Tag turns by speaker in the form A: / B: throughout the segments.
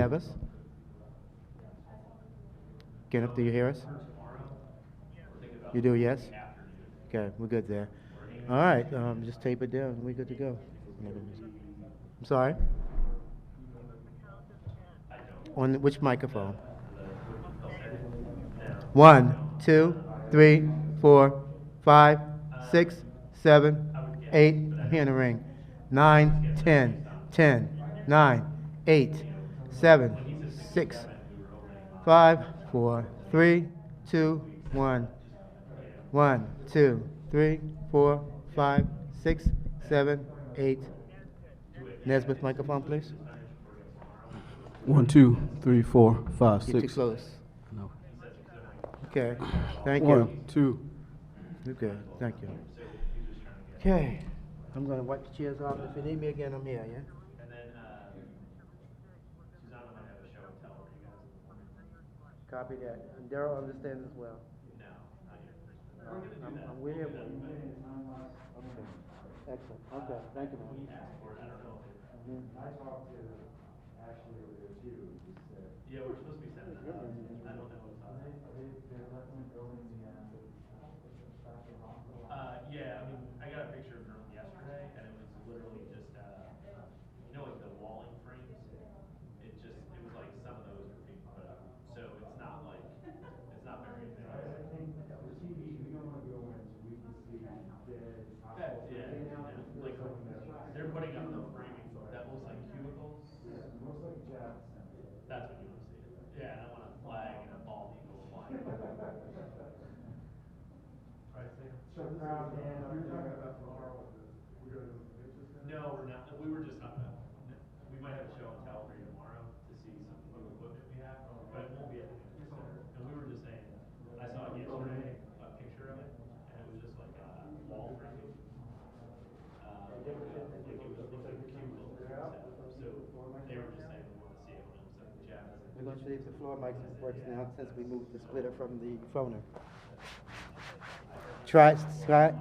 A: have us? Kenneth, do you hear us? You do, yes? Okay, we're good there. All right, just tape it down. We're good to go. I'm sorry? On which microphone? 1, 2, 3, 4, 5, 6, 7, 8. I'm hearing a ring. 9, 10, 10, 9, 8, 7, 6, 5, 4, 3, 2, 1. 1, 2, 3, 4, 5, 6, 7, 8. Nesbitt microphone, please.
B: 1, 2, 3, 4, 5, 6.
A: You're too close.
B: No.
A: Okay, thank you.
B: 1, 2.
A: You're good, thank you. Okay, I'm gonna wipe the chairs off. If you need me again, I'm here, yeah?
C: And then Susanna might have a show and tell for you guys in the morning.
A: Copy that. And Daryl understands as well.
C: No, not yet.
A: We're gonna do that. We're here. Okay, excellent. Okay, thank you, man.
C: We asked for it, I don't know if it.
D: I talked to Ashley over there too. He said,
C: Yeah, we're supposed to be sending it out. I don't know what's on it.
D: they're definitely building the
C: Yeah, I mean, I got a picture from yesterday, and it was literally just, you know, like the walling frames? It was like some of those were being put up. So it's not like, it's not very advanced.
D: I think the TV, we don't want to go in so we can see dead.
C: Like, they're putting up the framing that looks like cubicles.
D: Most like Jeff.
C: That's what you want to see. Yeah, and I want a flag and a bald eagle flying. Right, Sam?
D: So proud, man. You're talking about tomorrow with this. We're going to do pictures then?
C: No, we're not. We were just not gonna. We might have a show and tell for you tomorrow to see some of the equipment we have, but it won't be at the community center. And we were just saying, I saw yesterday a picture of it, and it was just like a wall framing. Like it looked like a cubicle setup. So they were just saying we want to see it when it was like Jeff.
A: We're gonna see if the floor mic works now since we moved the splitter from the phoner. Try it, Scott.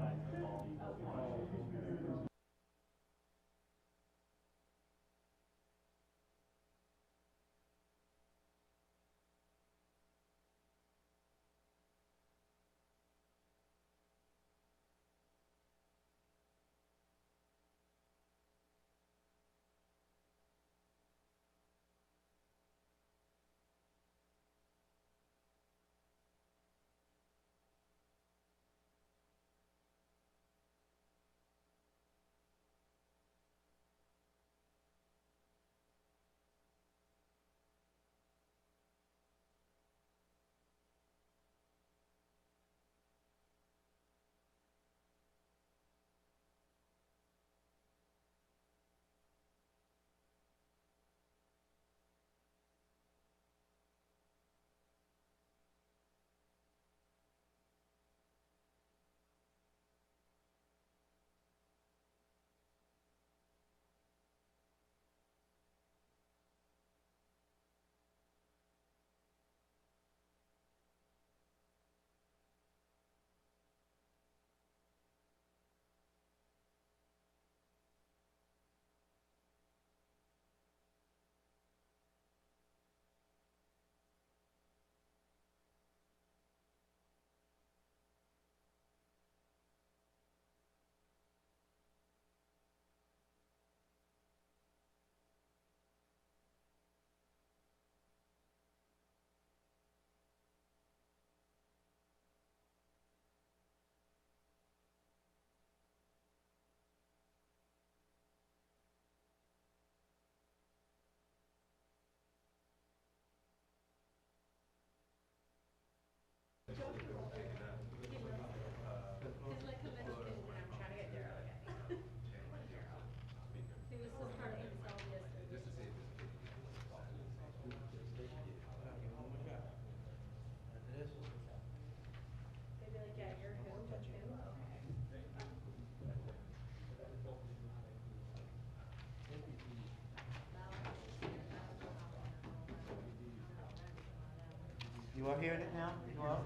A: You are hearing it now? You are?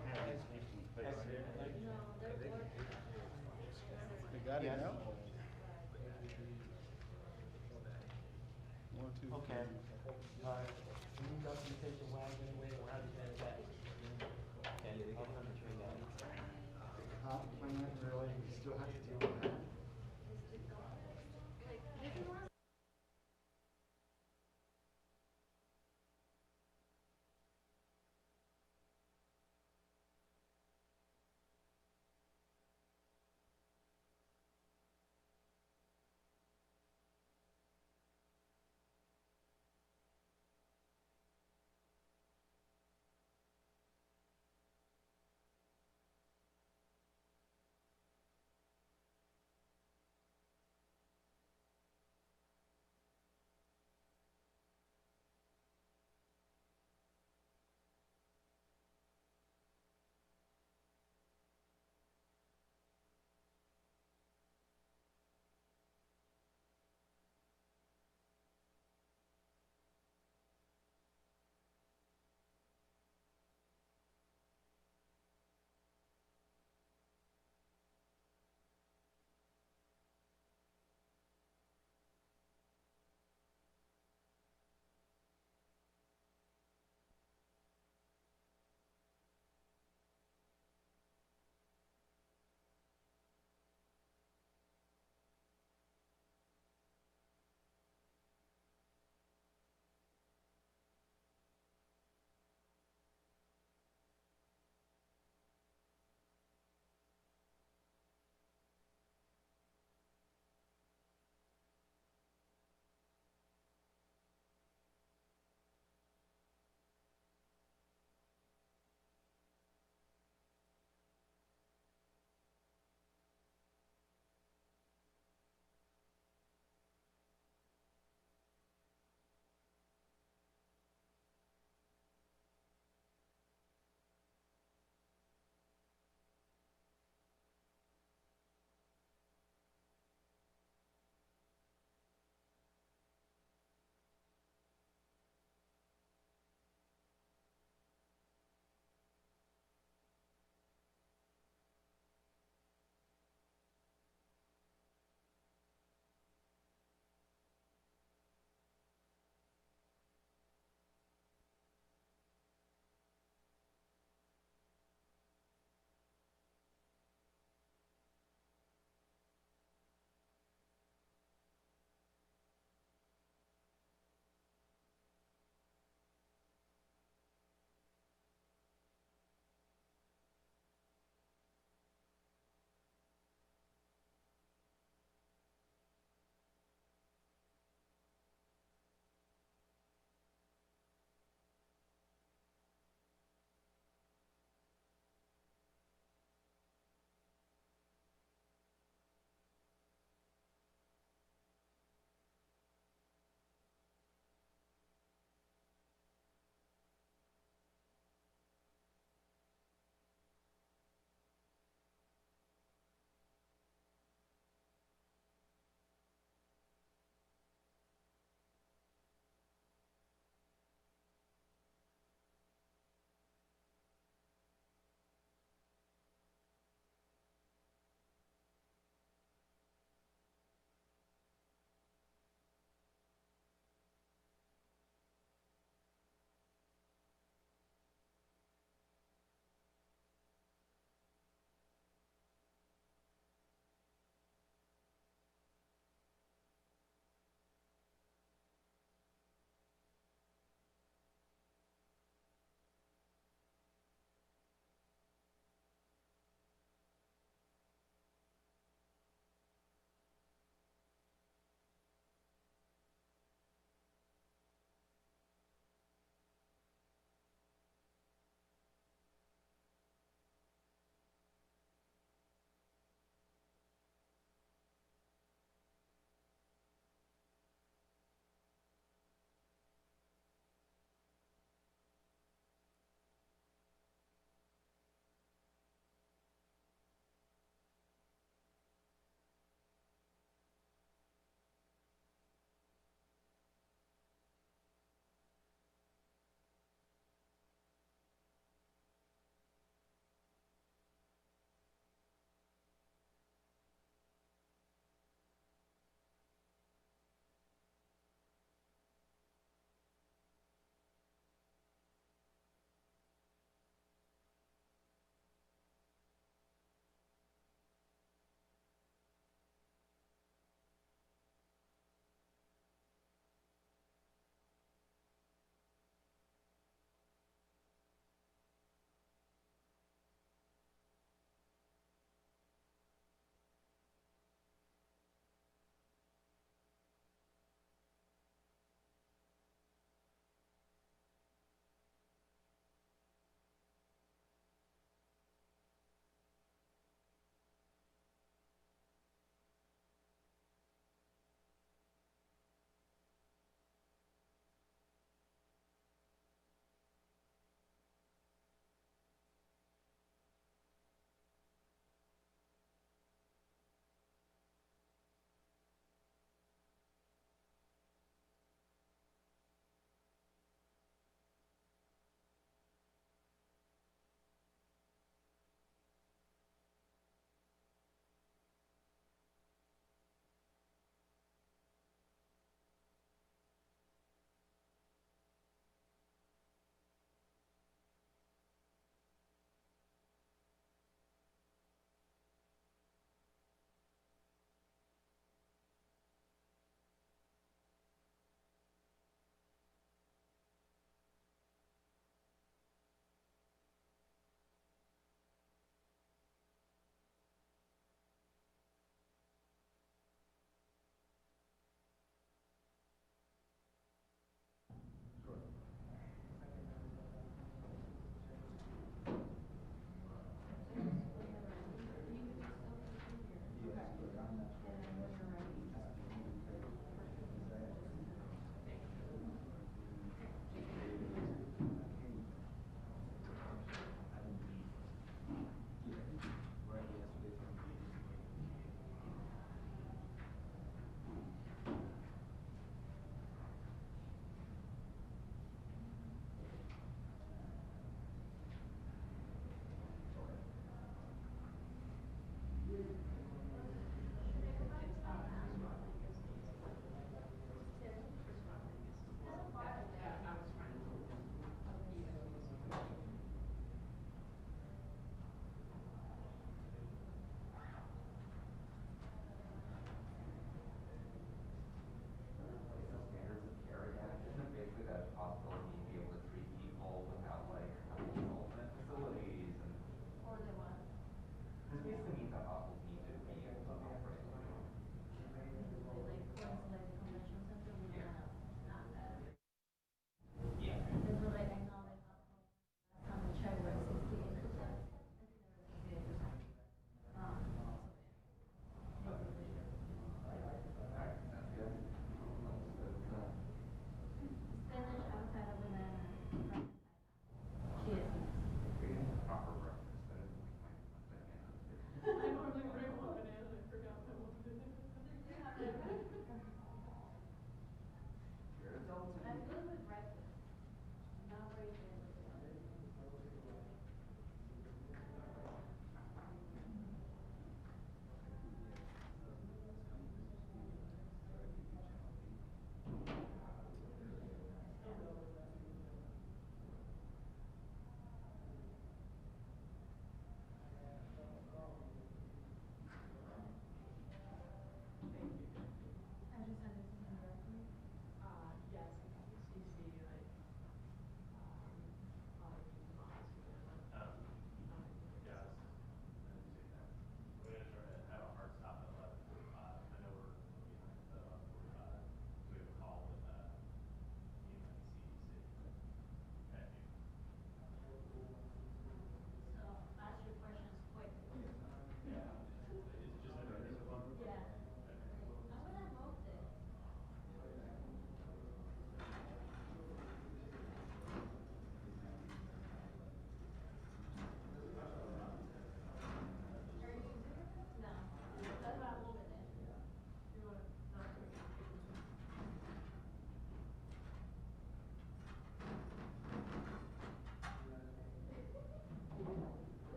B: You got it now?
A: Okay. All right.
D: Really, you still have to deal with that.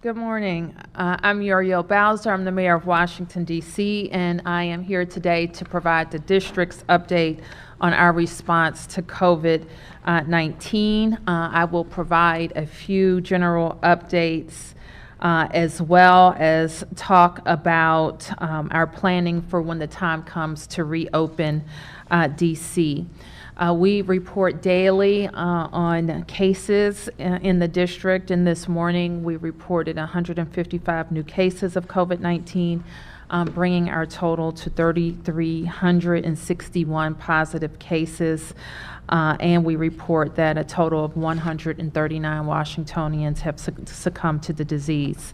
E: Good morning. I'm Muriel Bowser. I'm the mayor of Washington, D.C., and I am here today to provide the district's update on our response to COVID-19. I will provide a few general updates as well as talk about our planning for when the time comes to reopen D.C. We report daily on cases in the district, and this morning we reported 155 new cases of COVID-19, bringing our total to 3,361 positive cases, and we report that a total of 139 Washingtonians have succumbed to the disease.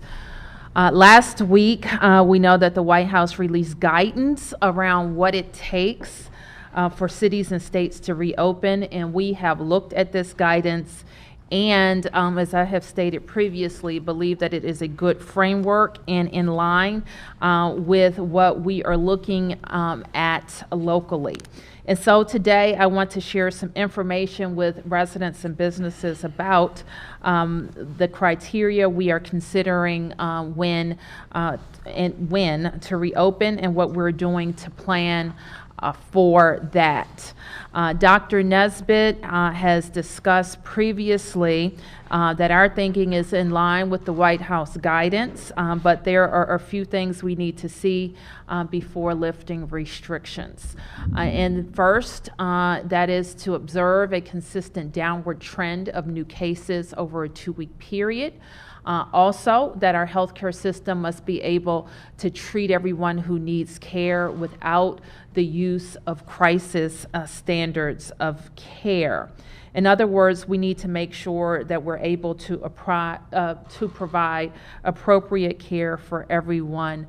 E: Last week, we know that the White House released guidance around what it takes for cities and states to reopen, and we have looked at this guidance and, as I have stated previously, believe that it is a good framework and in line with what we are looking at locally. And so today I want to share some information with residents and businesses about the criteria we are considering when to reopen and what we're doing to plan for that. Dr. Nesbitt has discussed previously that our thinking is in line with the White House guidance, but there are a few things we need to see before lifting restrictions. And first, that is to observe a consistent downward trend of new cases over a 2-week period. Also, that our healthcare system must be able to treat everyone who needs care without the use of crisis standards of care. In other words, we need to make sure that we're able to provide appropriate care for everyone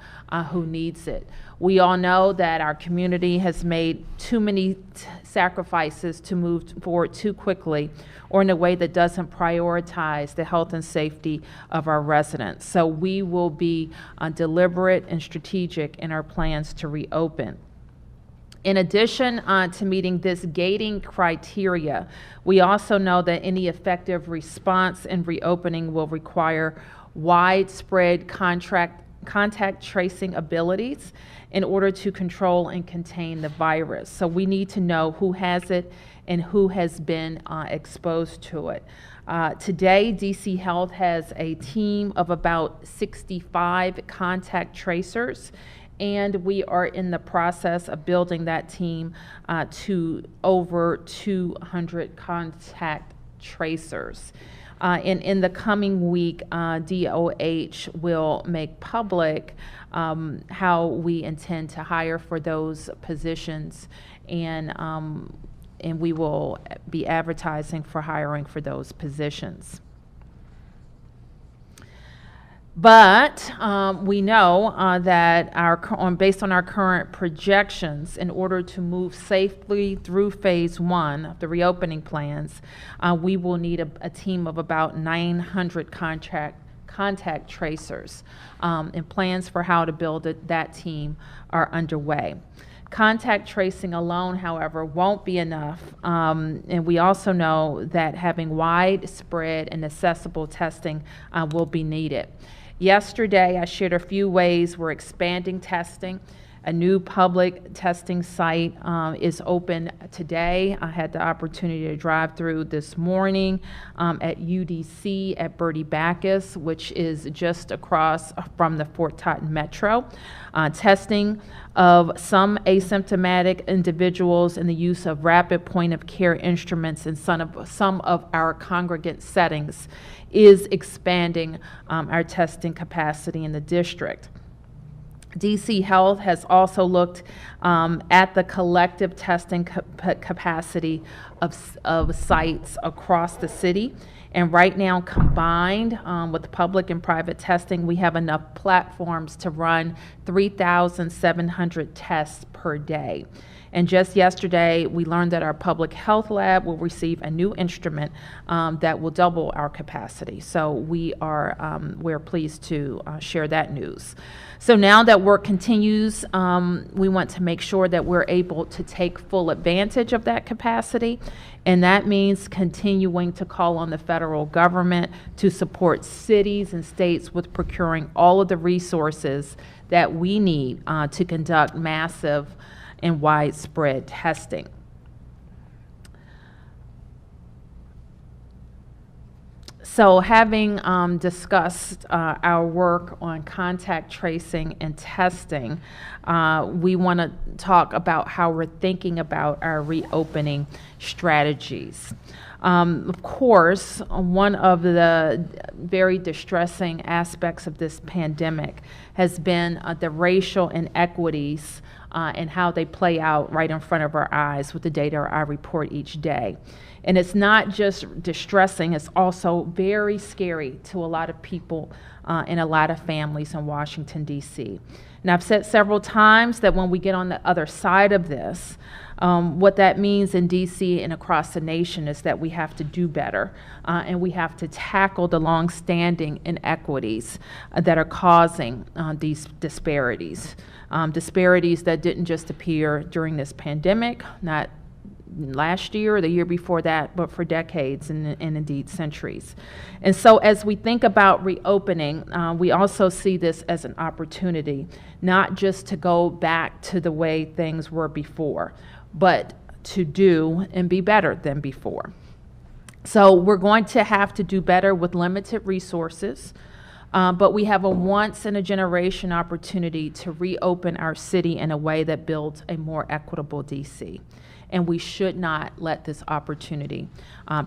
E: who needs it. We all know that our community has made too many sacrifices to move forward too quickly or in a way that doesn't prioritize the health and safety of our residents. So we will be deliberate and strategic in our plans to reopen. In addition to meeting this gating criteria, we also know that any effective response and reopening will require widespread contact tracing abilities in order to control and contain the virus. So we need to know who has it and who has been exposed to it. Today, DC Health has a team of about 65 contact tracers, and we are in the process of building that team to over 200 contact tracers. And in the coming week, DOH will make public how we intend to hire for those positions, and we will be advertising for hiring for those positions. But we know that based on our current projections, in order to move safely through phase 1 of the reopening plans, we will need a team of about 900 contact tracers, and plans for how to build that team are underway. Contact tracing alone, however, won't be enough, and we also know that having widespread and accessible testing will be needed. Yesterday, I shared a few ways we're expanding testing. A new public testing site is open today. I had the opportunity to drive through this morning at UDC at Bertie Bacchus, which is just across from the Fort Totten Metro. Testing of some asymptomatic individuals and the use of rapid point-of-care instruments in some of our congregate settings is expanding our testing capacity in the district. DC Health has also looked at the collective testing capacity of sites across the city. And right now, combined with public and private testing, we have enough platforms to run 3,700 tests per day. And just yesterday, we learned that our public health lab will receive a new instrument that will double our capacity. So we're pleased to share that news. So now that work continues, we want to make sure that we're able to take full advantage of that capacity. And that means continuing to call on the federal government to support cities and states with procuring all of the resources that we need to conduct massive and widespread testing. So having discussed our work on contact tracing and testing, we want to talk about how we're thinking about our reopening strategies. Of course, one of the very distressing aspects of this pandemic has been the racial inequities and how they play out right in front of our eyes with the data I report each day. And it's not just distressing, it's also very scary to a lot of people and a lot of families in Washington, D.C. And I've said several times that when we get on the other side of this, what that means in D.C. and across the nation is that we have to do better and we have to tackle the long-standing inequities that are causing these disparities. Disparities that didn't just appear during this pandemic, not last year or the year before that, but for decades and indeed centuries. And so as we think about reopening, we also see this as an opportunity, not just to go back to the way things were before, but to do and be better than before. So we're going to have to do better with limited resources, but we have a once-in-a-generation opportunity to reopen our city in a way that builds a more equitable D.C., and we should not let this opportunity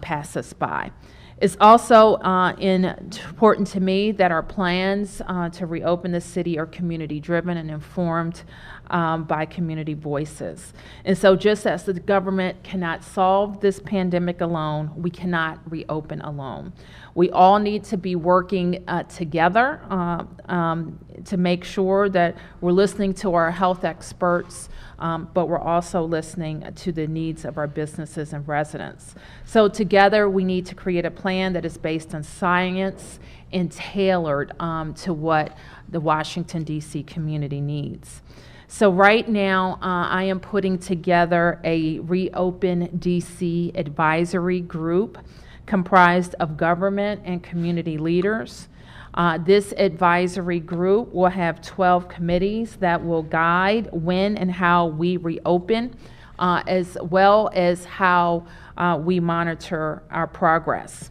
E: pass us by. It's also important to me that our plans to reopen the city are community-driven and informed by community voices. And so just as the government cannot solve this pandemic alone, we cannot reopen alone. We all need to be working together to make sure that we're listening to our health experts, but we're also listening to the needs of our businesses and residents. So together we need to create a plan that is based on science and tailored to what the Washington, D.C. community needs. So right now, I am putting together a Reopen DC advisory group comprised of government and community leaders. This advisory group will have 12 committees that will guide when and how we reopen, as well as how we monitor our progress.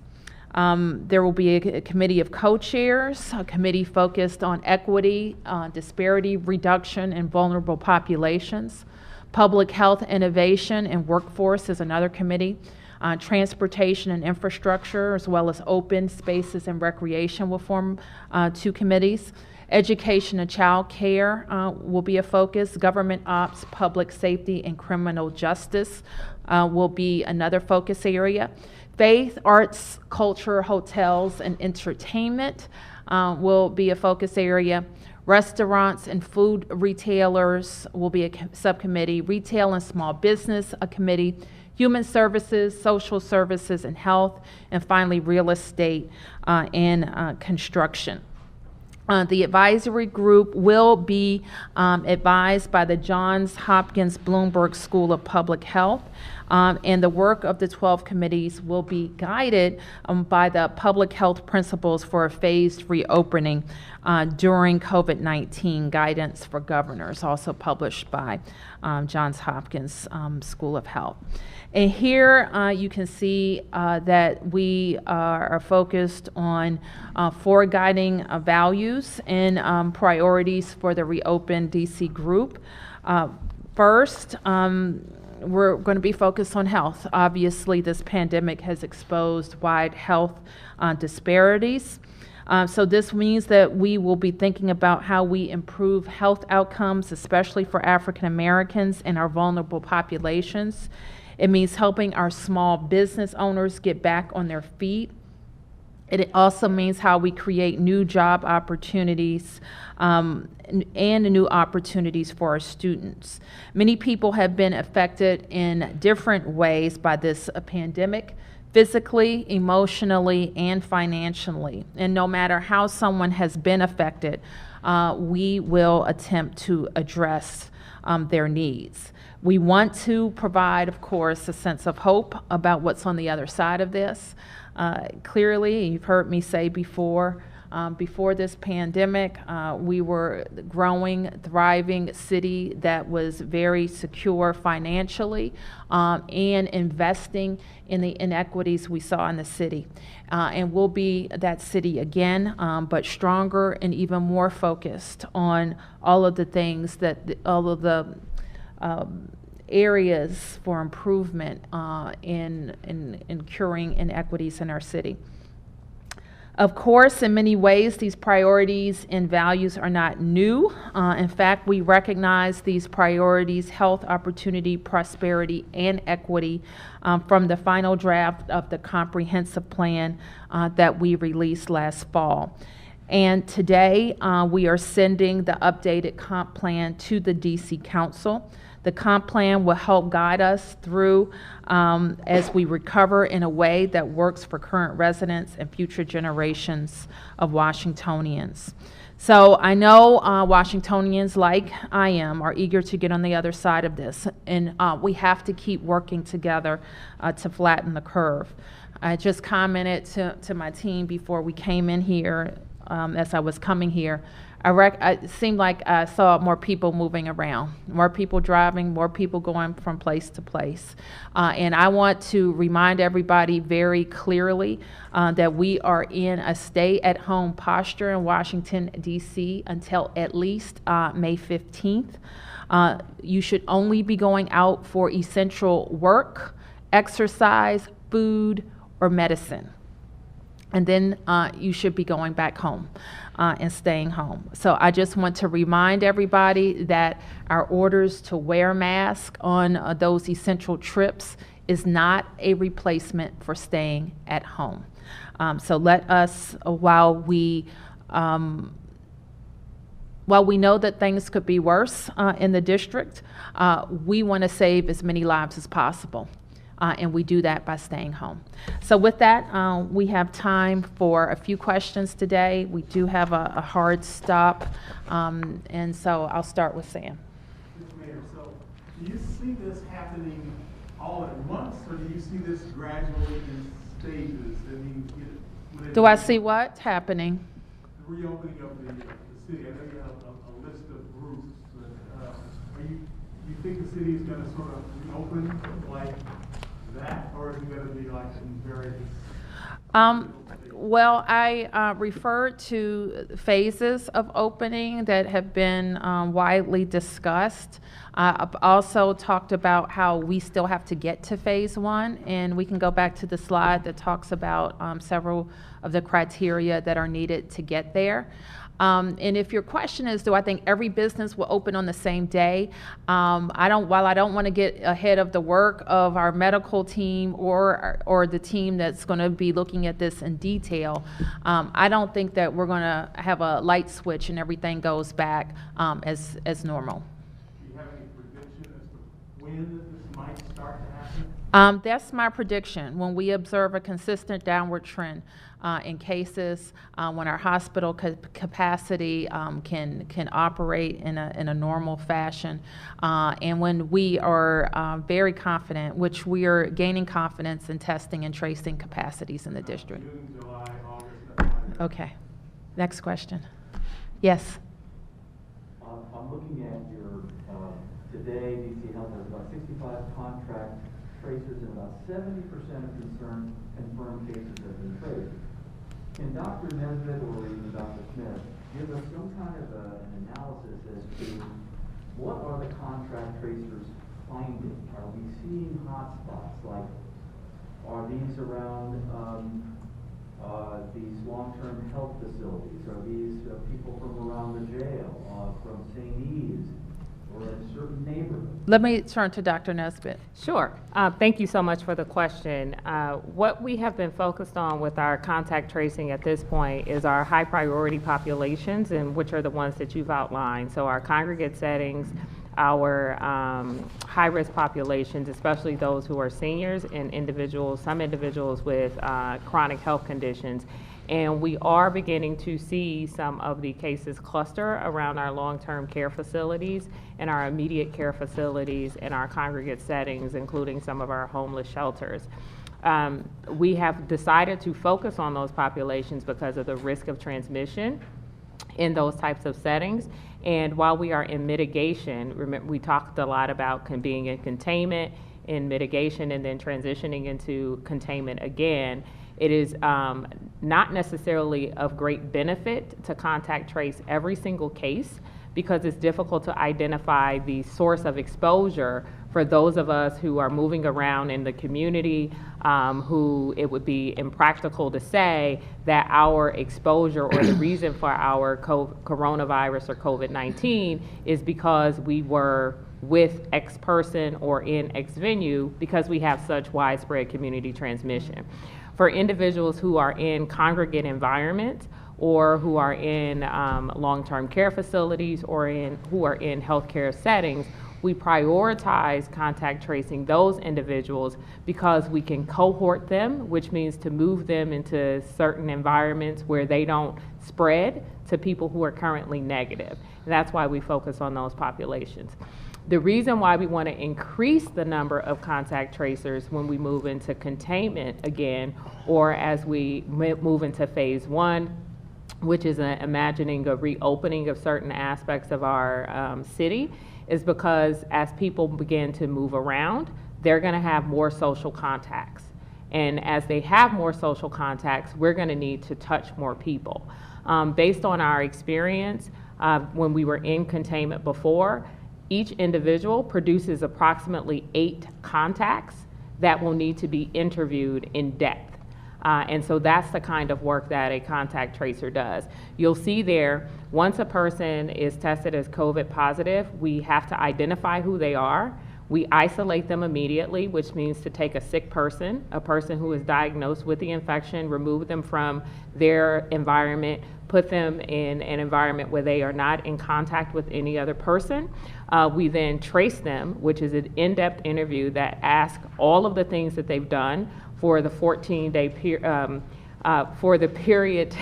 E: There will be a committee of co-chairs, a committee focused on equity, disparity reduction, and vulnerable populations. Public health innovation and workforce is another committee. Transportation and infrastructure, as well as open spaces and recreation, will form 2 committees. Education and child care will be a focus. Government ops, public safety, and criminal justice will be another focus area. Faith, arts, culture, hotels, and entertainment will be a focus area. Restaurants and food retailers will be a subcommittee. Retail and small business, a committee. Human services, social services, and health. And finally, real estate and construction. The advisory group will be advised by the Johns Hopkins Bloomberg School of Public Health, and the work of the 12 committees will be guided by the public health principles for a phased reopening during COVID-19 guidance for governors, also published by Johns Hopkins School of Health. And here you can see that we are focused on 4 guiding values and priorities for the Reopen DC group. First, we're going to be focused on health. Obviously, this pandemic has exposed wide health disparities. So this means that we will be thinking about how we improve health outcomes, especially for African Americans and our vulnerable populations. It means helping our small business owners get back on their feet. It also means how we create new job opportunities and new opportunities for our students. Many people have been affected in different ways by this pandemic, physically, emotionally, and financially. And no matter how someone has been affected, we will attempt to address their needs. We want to provide, of course, a sense of hope about what's on the other side of this. Clearly, you've heard me say before this pandemic, we were a growing, thriving city that was very secure financially and investing in the inequities we saw in the city. And we'll be that city again, but stronger and even more focused on all of the things all of the areas for improvement in curing inequities in our city. Of course, in many ways, these priorities and values are not new. In fact, we recognize these priorities, health, opportunity, prosperity, and equity, from the final draft of the comprehensive plan that we released last fall. And today, we are sending the updated comp plan to the DC Council. The comp plan will help guide us through as we recover in a way that works for current residents and future generations of Washingtonians. So I know Washingtonians, like I am, are eager to get on the other side of this, and we have to keep working together to flatten the curve. I just commented to my team before we came in here, as I was coming here. It seemed like I saw more people moving around, more people driving, more people going from place to place. And I want to remind everybody very clearly that we are in a stay-at-home posture in Washington, D.C. until at least May 15th. You should only be going out for essential work, exercise, food, or medicine. And then you should be going back home and staying home. So I just want to remind everybody that our orders to wear masks on those essential trips is not a replacement for staying at home. So let us, while we know that things could be worse in the district, we want to save as many lives as possible. And we do that by staying home. So with that, we have time for a few questions today. We do have a hard stop, and so I'll start with Sam.
D: Mr. Mayor, so do you see this happening all at once, or do you see this gradually in stages? I mean,
E: Do I see what happening?
D: The reopening of the city. I know you have a list of groups. You think the city is going to sort of reopen like that, or is it going to be like in very
E: Well, I referred to phases of opening that have been widely discussed. I've also talked about how we still have to get to phase one, and we can go back to the slide that talks about several of the criteria that are needed to get there. And if your question is, do I think every business will open on the same day? While I don't want to get ahead of the work of our medical team or the team that's going to be looking at this in detail, I don't think that we're going to have a light switch and everything goes back as normal.
D: Do you have any prediction as to when this might start to happen?
E: That's my prediction. When we observe a consistent downward trend in cases, when our hospital capacity can operate in a normal fashion, and when we are very confident, which we are gaining confidence in testing and tracing capacities in the district.
D: June, July, August, that's fine.
E: Okay. Next question. Yes.
F: I'm looking at your, today DC Health has about 65 contract tracers and about 70% of confirmed cases have been traced. Can Dr. Nesbitt or even Dr. Smith give us some kind of an analysis as to what are the contract tracers finding? Are we seeing hotspots? Like, are these around these long-term health facilities? Are these people from around the jail, from St. Eves? or in a certain neighborhood?
E: Let me turn to Dr. Nesbitt.
G: Sure. Thank you so much for the question. What we have been focused on with our contact tracing at this point is our high priority populations, and which are the ones that you've outlined. So our congregate settings, our high-risk populations, especially those who are seniors and individuals, some individuals with chronic health conditions. And we are beginning to see some of the cases cluster around our long-term care facilities and our immediate care facilities and our congregate settings, including some of our homeless shelters. We have decided to focus on those populations because of the risk of transmission in those types of settings. And while we are in mitigation, remember, we talked a lot about being in containment, in mitigation, and then transitioning into containment again. It is not necessarily of great benefit to contact trace every single case because it's difficult to identify the source of exposure for those of us who are moving around in the community, who it would be impractical to say that our exposure or the reason for our coronavirus or COVID-19 is because we were with X person or in X venue, because we have such widespread community transmission. For individuals who are in congregate environments or who are in long-term care facilities or who are in healthcare settings, we prioritize contact tracing those individuals because we can cohort them, which means to move them into certain environments where they don't spread to people who are currently negative. And that's why we focus on those populations. The reason why we want to increase the number of contact tracers when we move into containment again, or as we move into phase 1, which is imagining a reopening of certain aspects of our city, is because as people begin to move around, they're going to have more social contacts. And as they have more social contacts, we're going to need to touch more people. Based on our experience, when we were in containment before, each individual produces approximately 8 contacts that will need to be interviewed in depth. And so that's the kind of work that a contact tracer does. You'll see there, once a person is tested as COVID positive, we have to identify who they are. We isolate them immediately, which means to take a sick person, a person who is diagnosed with the infection, remove them from their environment, put them in an environment where they are not in contact with any other person. We then trace them, which is an in-depth interview that asks all of the things that they've done for the 14-day period, for the period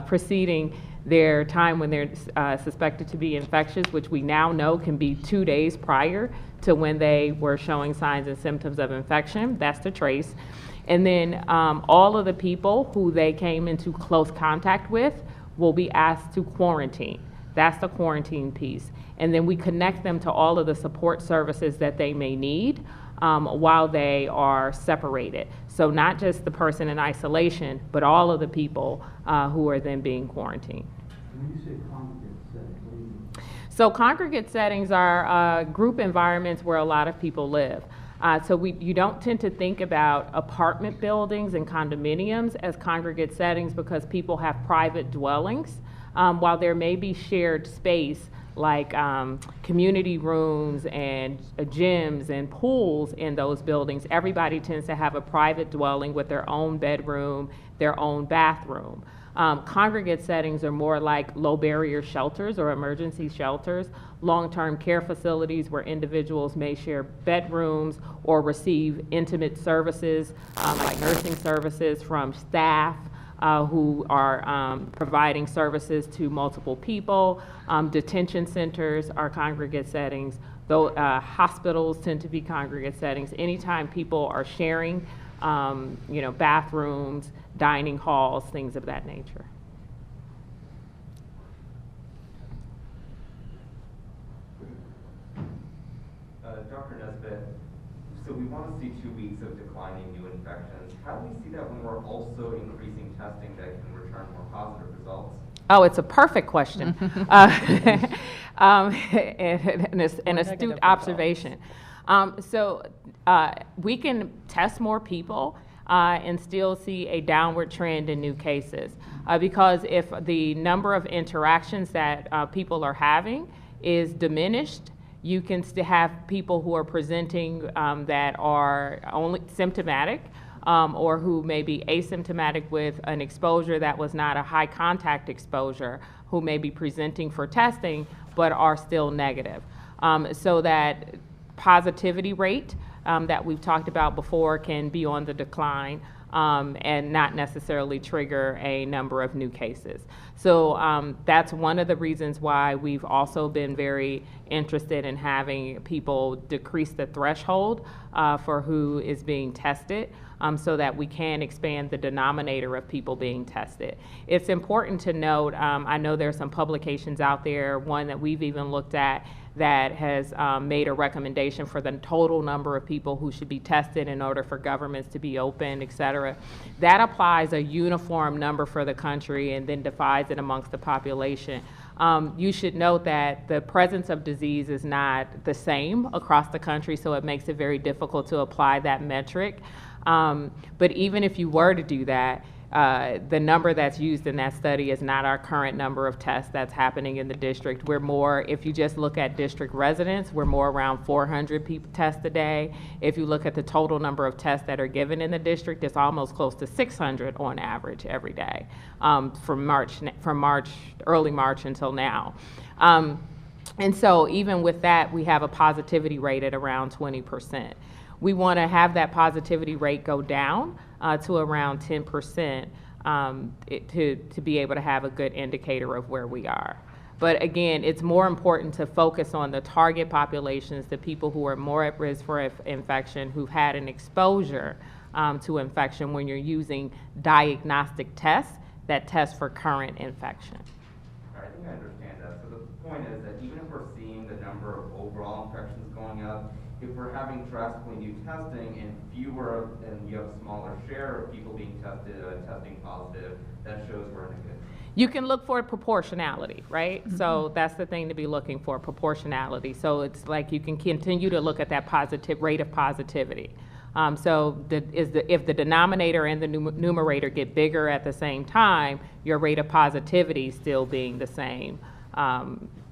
G: preceding their time when they're suspected to be infectious, which we now know can be 2 days prior to when they were showing signs and symptoms of infection. That's the trace. And then all of the people who they came into close contact with will be asked to quarantine. That's the quarantine piece. And then we connect them to all of the support services that they may need while they are separated. So not just the person in isolation, but all of the people who are then being quarantined.
F: When you say congregate settings, what do you mean?
G: So congregate settings are group environments where a lot of people live. So you don't tend to think about apartment buildings and condominiums as congregate settings because people have private dwellings. While there may be shared space like community rooms and gyms and pools in those buildings, everybody tends to have a private dwelling with their own bedroom, their own bathroom. Congregate settings are more like low barrier shelters or emergency shelters, long-term care facilities where individuals may share bedrooms or receive intimate services like nursing services from staff who are providing services to multiple people. Detention centers are congregate settings. Though hospitals tend to be congregate settings. Anytime people are sharing, bathrooms, dining halls, things of that nature.
H: Dr. Nesbitt, so we want to see 2 weeks of declining new infections. How do we see that when we're also increasing testing that can return more positive results?
G: Oh, it's a perfect question. And an astute observation. We can test more people and still see a downward trend in new cases. Because if the number of interactions that people are having is diminished, You can have people who are presenting that are only symptomatic, or who may be asymptomatic with an exposure that was not a high contact exposure, who may be presenting for testing but are still negative. So that positivity rate that we've talked about before can be on the decline, and not necessarily trigger a number of new cases. So that's one of the reasons why we've also been very interested in having people decrease the threshold for who is being tested, so that we can expand the denominator of people being tested. It's important to note, I know there's some publications out there, one that we've even looked at, that has made a recommendation for the total number of people who should be tested in order for governments to be open, et cetera. That applies a uniform number for the country and then divides it amongst the population. You should note that the presence of disease is not the same across the country, so it makes it very difficult to apply that metric. But even if you were to do that, the number that's used in that study is not our current number of tests that's happening in the district. We're more, if you just look at district residents, we're more around 400 people tests a day. If you look at the total number of tests that are given in the district, it's almost close to 600 on average every day, from early March until now. And so even with that, we have a positivity rate at around 20%. We want to have that positivity rate go down to around 10% to be able to have a good indicator of where we are. But again, it's more important to focus on the target populations, the people who are more at risk for infection, who've had an exposure to infection when you're using diagnostic tests that test for current infection.
H: I think I understand that. So the point is that even if we're seeing the number of overall infections going up, if we're having drastically new testing and fewer, and you have a smaller share of people being tested, testing positive, that shows we're in a good.
G: You can look for proportionality, right? Mm-hmm. So that's the thing to be looking for, proportionality. So it's like you can continue to look at that positive rate of positivity. So if the denominator and the numerator get bigger at the same time, your rate of positivity still being the same.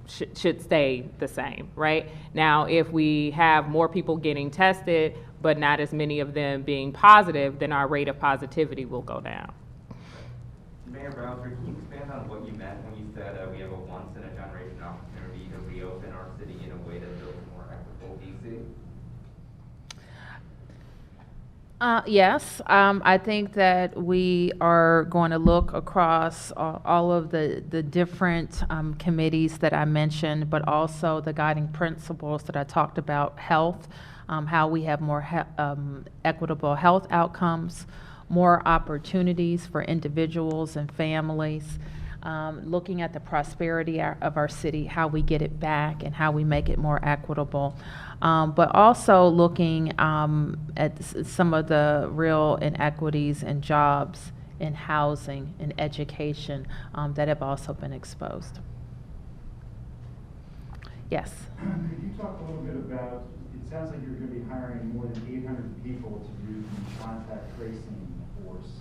G: Should stay the same, right? Now, if we have more people getting tested, but not as many of them being positive, then our rate of positivity will go down.
H: Mayor Bowser, can you expand on what you meant when you said we have a once-in-a-generation opportunity to reopen our city in a way that builds a more equitable DC?
E: Yes, I think that we are going to look across all of the different committees that I mentioned, but also the guiding principles that I talked about, health, how we have more equitable health outcomes, more opportunities for individuals and families, looking at the prosperity of our city, how we get it back and how we make it more equitable. But also looking at some of the real inequities in jobs, in housing, in education that have also been exposed. Yes?
I: Could you talk a little bit about, it sounds like you're going to be hiring more than 800 people to do the contact tracing force.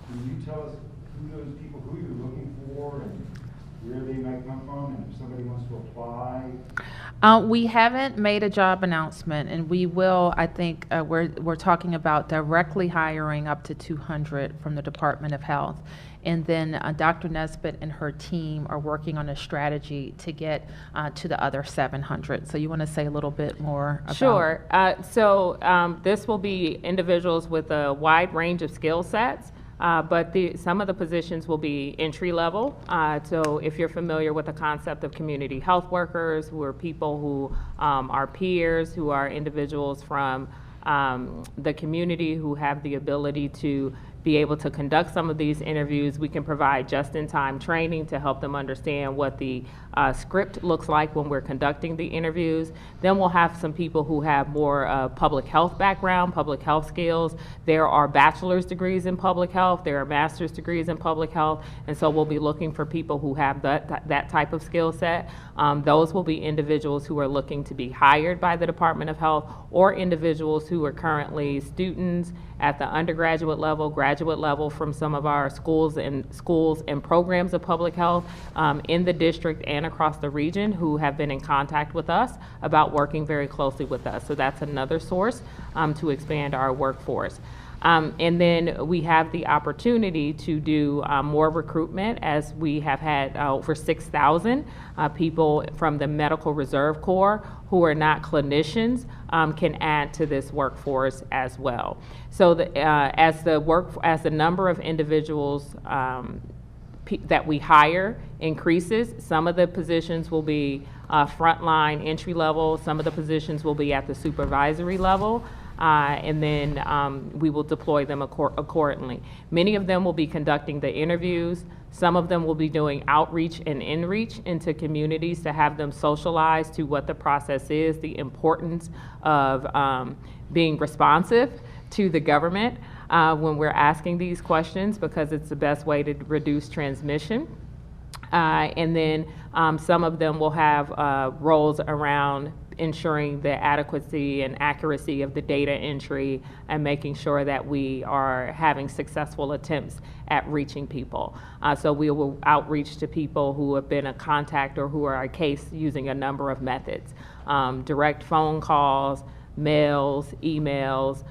I: Can you tell us who those people, who you're looking for, and where they might come from, and if somebody wants to apply?
E: We haven't made a job announcement, and we will. I think we're talking about directly hiring up to 200 from the Department of Health. And then Dr. Nesbitt and her team are working on a strategy to get to the other 700. So you want to say a little bit more about?
G: Sure. So this will be individuals with a wide range of skill sets. But some of the positions will be entry level. So if you're familiar with the concept of community health workers, who are people who are peers, who are individuals from the community who have the ability to be able to conduct some of these interviews, we can provide just-in-time training to help them understand what the script looks like when we're conducting the interviews. Then we'll have some people who have more public health background, public health skills. There are bachelor's degrees in public health, there are master's degrees in public health, and so we'll be looking for people who have that type of skill set. Those will be individuals who are looking to be hired by the Department of Health, or individuals who are currently students at the undergraduate level, graduate graduate level from some of our schools and programs of public health in the district and across the region who have been in contact with us about working very closely with us. So that's another source to expand our workforce. And then we have the opportunity to do more recruitment, as we have had over 6,000 people from the Medical Reserve Corps who are not clinicians can add to this workforce as well. So as the number of individuals that we hire increases, some of the positions will be frontline entry level, some of the positions will be at the supervisory level. And then we will deploy them accordingly. Many of them will be conducting the interviews. Some of them will be doing outreach and inreach into communities to have them socialize to what the process is, the importance of being responsive to the government when we're asking these questions, because it's the best way to reduce transmission. And then some of them will have roles around ensuring the adequacy and accuracy of the data entry and making sure that we are having successful attempts at reaching people. So we will outreach to people who have been a contact or who are a case using a number of methods. Direct phone calls, mails, emails.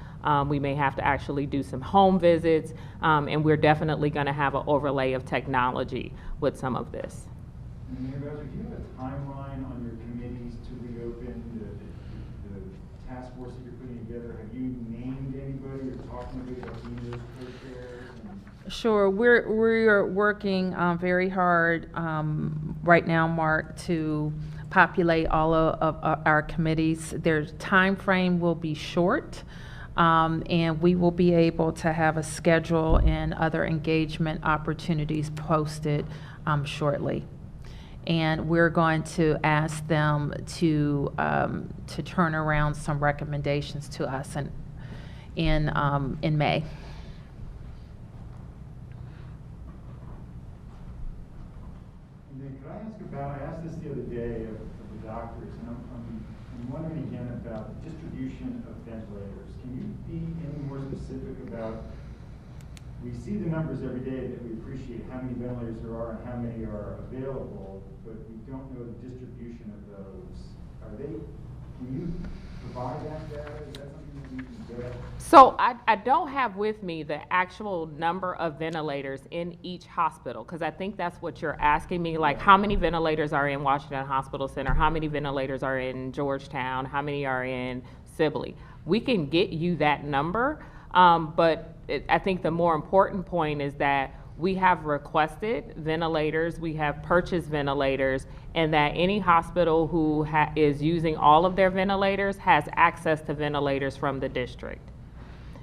G: We may have to actually do some home visits, and we're definitely going to have an overlay of technology with some of this.
I: Muriel Bowser, do you have a timeline on your committees to reopen the task force that you're putting together? Have you named anybody or talked to anybody about being those co-chairs?
E: Sure, we're working very hard right now, Mark, to populate all of our committees. Their time frame will be short. And we will be able to have a schedule and other engagement opportunities posted shortly. And we're going to ask them to turn around some recommendations to us in May.
I: And then could I ask about, I asked this the other day of the doctors, and I'm wondering again about the distribution of ventilators. Can you be any more specific about, we see the numbers every day that we appreciate how many ventilators there are and how many are available, but we don't know the distribution of those. Can you provide that data? Is that something that we can get?
G: So I don't have with me the actual number of ventilators in each hospital, because I think that's what you're asking me, like how many ventilators are in Washington Hospital Center, how many ventilators are in Georgetown, how many are in Sibley. We can get you that number, but I think the more important point is that we have requested ventilators, we have purchased ventilators, and that any hospital who is using all of their ventilators has access to ventilators from the district.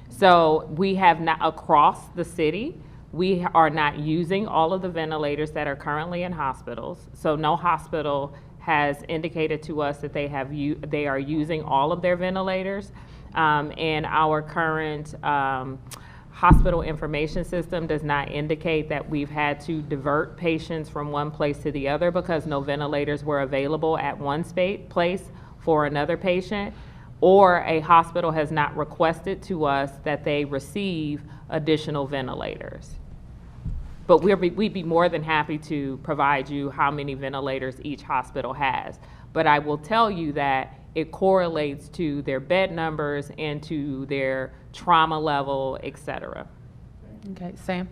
G: So we have not, across the city, we are not using all of the ventilators that are currently in hospitals. So no hospital has indicated to us that they are using all of their ventilators. And our current hospital information system does not indicate that we've had to divert patients from one place to the other because no ventilators were available at one place for another patient, or a hospital has not requested to us that they receive additional ventilators. But we'd be more than happy to provide you how many ventilators each hospital has. But I will tell you that it correlates to their bed numbers and to their trauma level, et cetera.
E: Okay, Sam?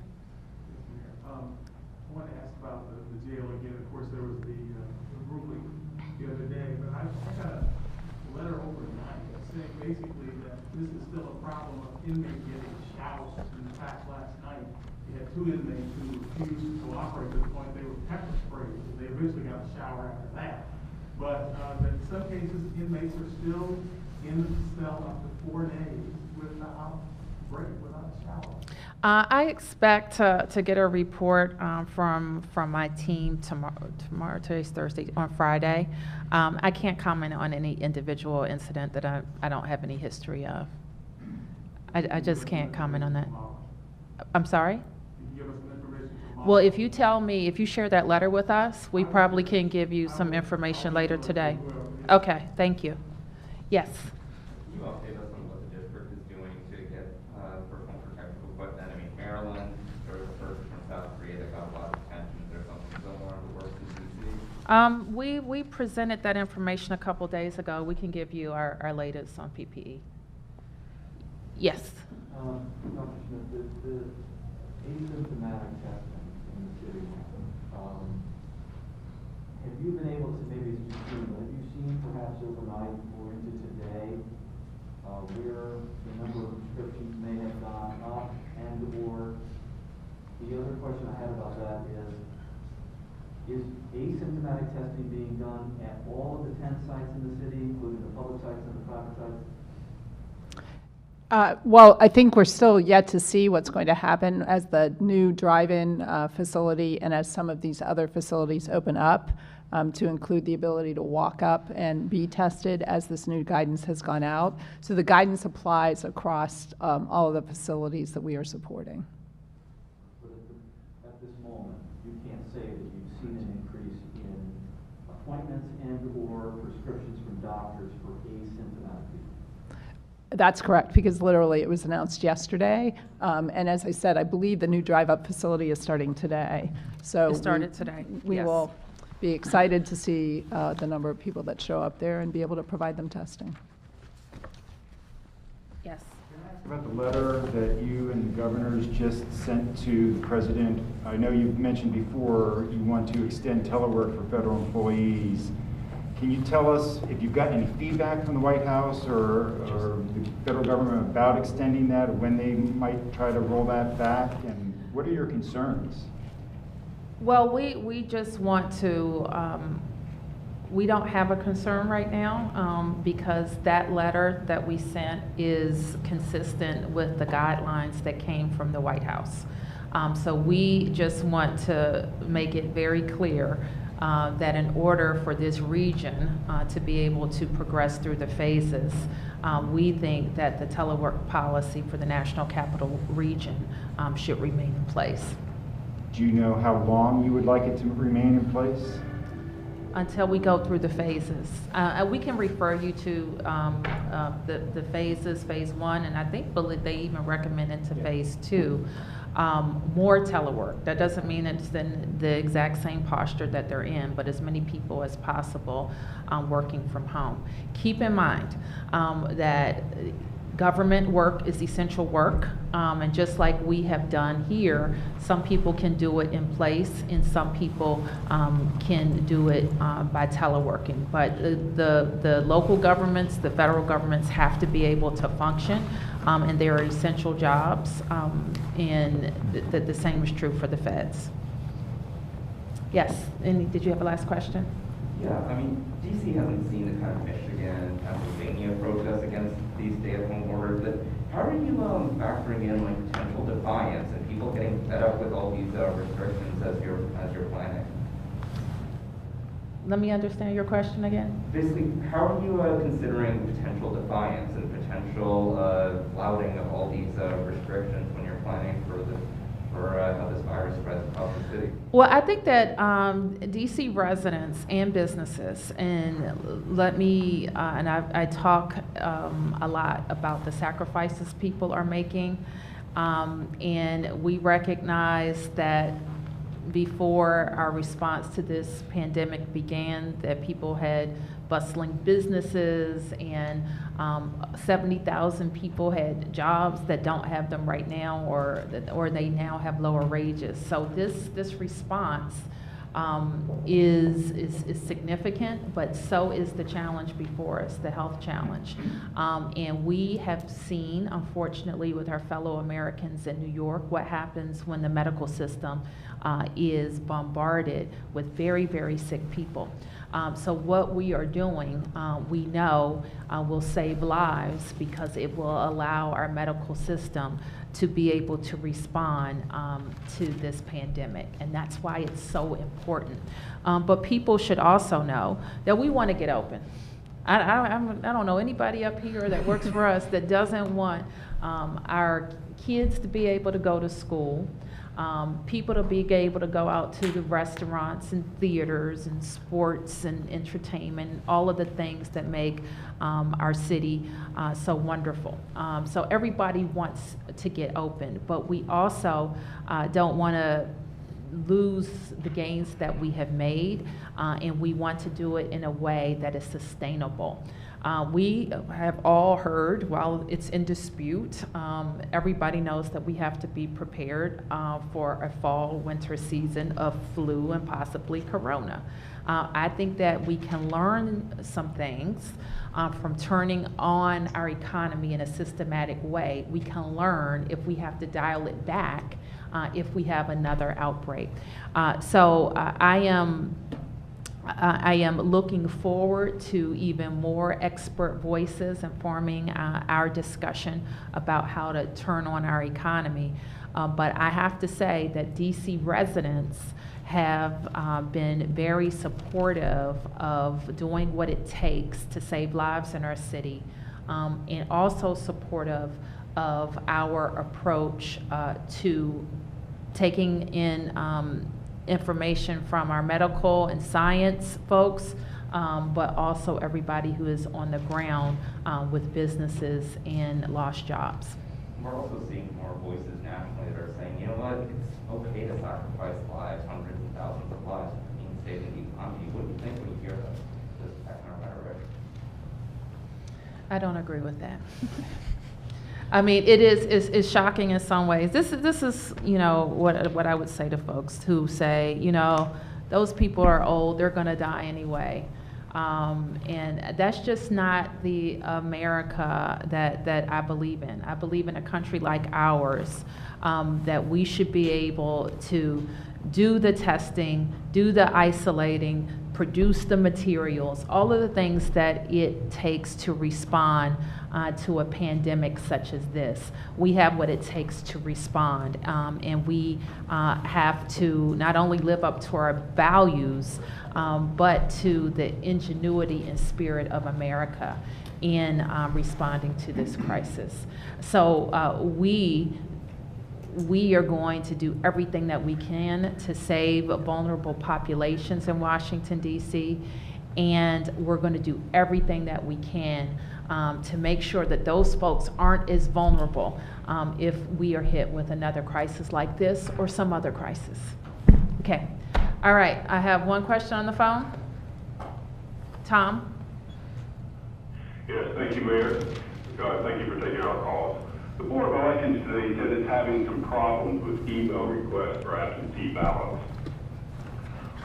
D: I want to ask about the jail again. Of course, there was the ruling the other day, but I got a letter overnight saying basically that this is still a problem of inmates getting showers. In fact, last night, you had 2 inmates who refused to cooperate to the point they were pepper sprayed. They eventually got a shower after that. But in some cases, inmates are still in the cell up to 4 days without break, without a shower.
E: I expect to get a report from my team tomorrow. Today's Thursday, on Friday. I can't comment on any individual incident that I don't have any history of. I just can't comment on that. I'm sorry?
D: Can you give us some information tomorrow?
E: Well, if you share that letter with us, we probably can give you some information later today. Okay, thank you. Yes.
H: Can you update us on what the district is doing to get personal protective equipment? I mean, Maryland, there was a person from South Korea that got a lot of attention. Is there something similar in the works in DC?
E: We presented that information a couple days ago. We can give you our latest on PPE. Yes.
F: Dr. Smith, the asymptomatic testing in the city, have you been able to, maybe it's just you, have you seen perhaps overnight or into today where the number of prescriptions may have gone up, and or the other question I had about that is asymptomatic testing being done at all of the 10 sites in the city, including the public sites and the private sites?
J: Well, I think we're still yet to see what's going to happen as the new drive-in facility and as some of these other facilities open up, to include the ability to walk up and be tested as this new guidance has gone out. So the guidance applies across all of the facilities that we are supporting.
F: But at this moment, you can't say that you've seen an increase in appointments and or prescriptions from doctors for asymptomatic people.
J: That's correct, because literally it was announced yesterday. And as I said, I believe the new drive-up facility is starting today. So
E: It started today,
J: We
E: yes.
J: will be excited to see the number of people that show up there and be able to provide them testing.
E: Yes.
I: About the letter that you and the governors just sent to the president, I know you mentioned before you want to extend telework for federal employees. Can you tell us if you've gotten any feedback from the White House or the federal government about extending that, or when they might try to roll that back, and what are your concerns?
E: Well, we just want to, we don't have a concern right now because that letter that we sent is consistent with the guidelines that came from the White House. So we just want to make it very clear that in order for this region to be able to progress through the phases, we think that the telework policy for the National Capital Region should remain in place.
I: Do you know how long you would like it to remain in place?
E: Until we go through the phases. We can refer you to the phases, phase 1, and I think they even recommend into phase 2. More telework. That doesn't mean it's in the exact same posture that they're in, but as many people as possible working from home. Keep in mind that government work is essential work, and just like we have done here, some people can do it in place and some people can do it by teleworking. But the local governments, the federal governments have to be able to function, and there are essential jobs, and the same is true for the feds. Yes, and did you have a last question?
H: Yeah, I mean, DC hasn't seen the kind of Michigan, Pennsylvania protests against these stay-at-home orders, but how are you factoring in like potential defiance and people getting fed up with all these restrictions as you're planning?
E: Let me understand your question again.
H: Basically, how are you considering potential defiance and potential flouting of all these restrictions when you're planning for how this virus spreads across the city?
E: Well, I think that DC residents and businesses, and let me, and I talk a lot about the sacrifices people are making, and we recognize that before our response to this pandemic began, that people had bustling businesses and 70,000 people had jobs that don't have them right now, or they now have lower wages. So this response is significant, but so is the challenge before us, the health challenge. And we have seen, unfortunately, with our fellow Americans in New York, what happens when the medical system is bombarded with very, very sick people. So what we are doing, we know will save lives because it will allow our medical system to be able to respond to this pandemic. And that's why it's so important. But people should also know that we want to get open. I don't know anybody up here that works for us that doesn't want our kids to be able to go to school, people to be able to go out to the restaurants and theaters and sports and entertainment, all of the things that make our city so wonderful. So everybody wants to get open, but we also don't want to lose the gains that we have made, and we want to do it in a way that is sustainable. We have all heard, while it's in dispute, everybody knows that we have to be prepared for a fall-winter season of flu and possibly corona. I think that we can learn some things from turning on our economy in a systematic way. We can learn if we have to dial it back if we have another outbreak. So I am looking forward to even more expert voices informing our discussion about how to turn on our economy. But I have to say that DC residents have been very supportive of doing what it takes to save lives in our city, and also supportive of our approach to taking in information from our medical and science folks, but also everybody who is on the ground with businesses and lost jobs.
H: We're also seeing more voices nationally that are saying, you know what, it's okay to sacrifice lives, hundreds of thousands of lives, in saving the economy. What do you think when you hear this kind of rhetoric?
E: I don't agree with that. I mean, it's shocking in some ways. This is you know, what I would say to folks who say, you know, those people are old, they're going to die anyway. And that's just not the America that I believe in. I believe in a country like ours, that we should be able to do the testing, do the isolating, produce the materials, all of the things that it takes to respond to a pandemic such as this. We have what it takes to respond, and we have to not only live up to our values, but to the ingenuity and spirit of America in responding to this crisis. So we are going to do everything that we can to save vulnerable populations in Washington, D.C., and we're going to do everything that we can to make sure that those folks aren't as vulnerable if we are hit with another crisis like this or some other crisis. Okay. All right. I have one question on the phone. Tom?
K: Yes, thank you, Mayor. Thank you for taking our calls. The Board of Elections today said it's having some problems with email requests for absentee ballots.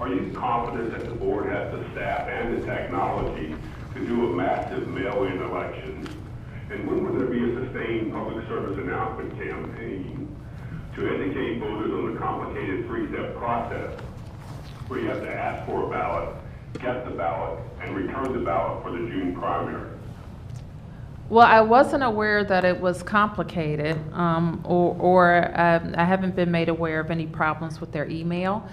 K: Are you confident that the board has the staff and the technology to do a massive mail-in election? And when will there be a sustained public service announcement campaign to educate voters on the complicated three-step process where you have to ask for a ballot, get the ballot, and return the ballot for the June primary?
E: Well, I wasn't aware that it was complicated, or I haven't been made aware of any problems with their email.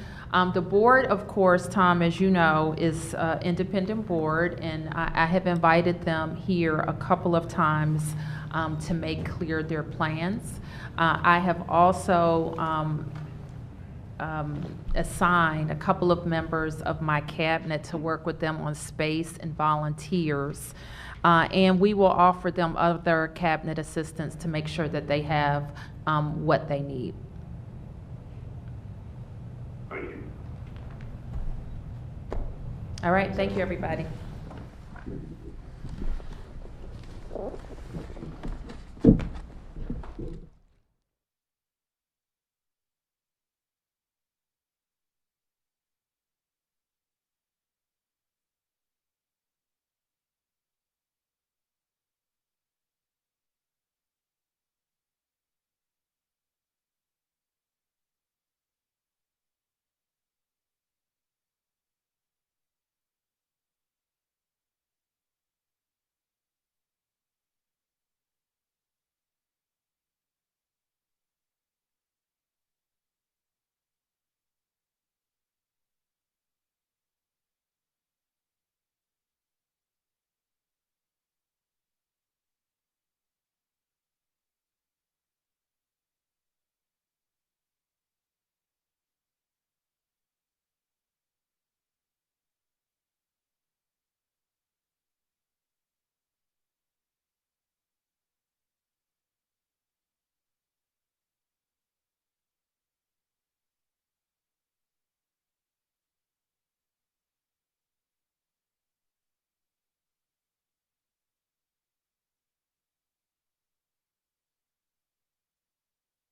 E: The board, of course, Tom, as you know, is an independent board, and I have invited them here a couple of times to make clear their plans. I have also assigned a couple of members of my cabinet to work with them on space and volunteers. And we will offer them other cabinet assistance to make sure that they have what they need.
K: Thank you.
E: All right, thank you, everybody.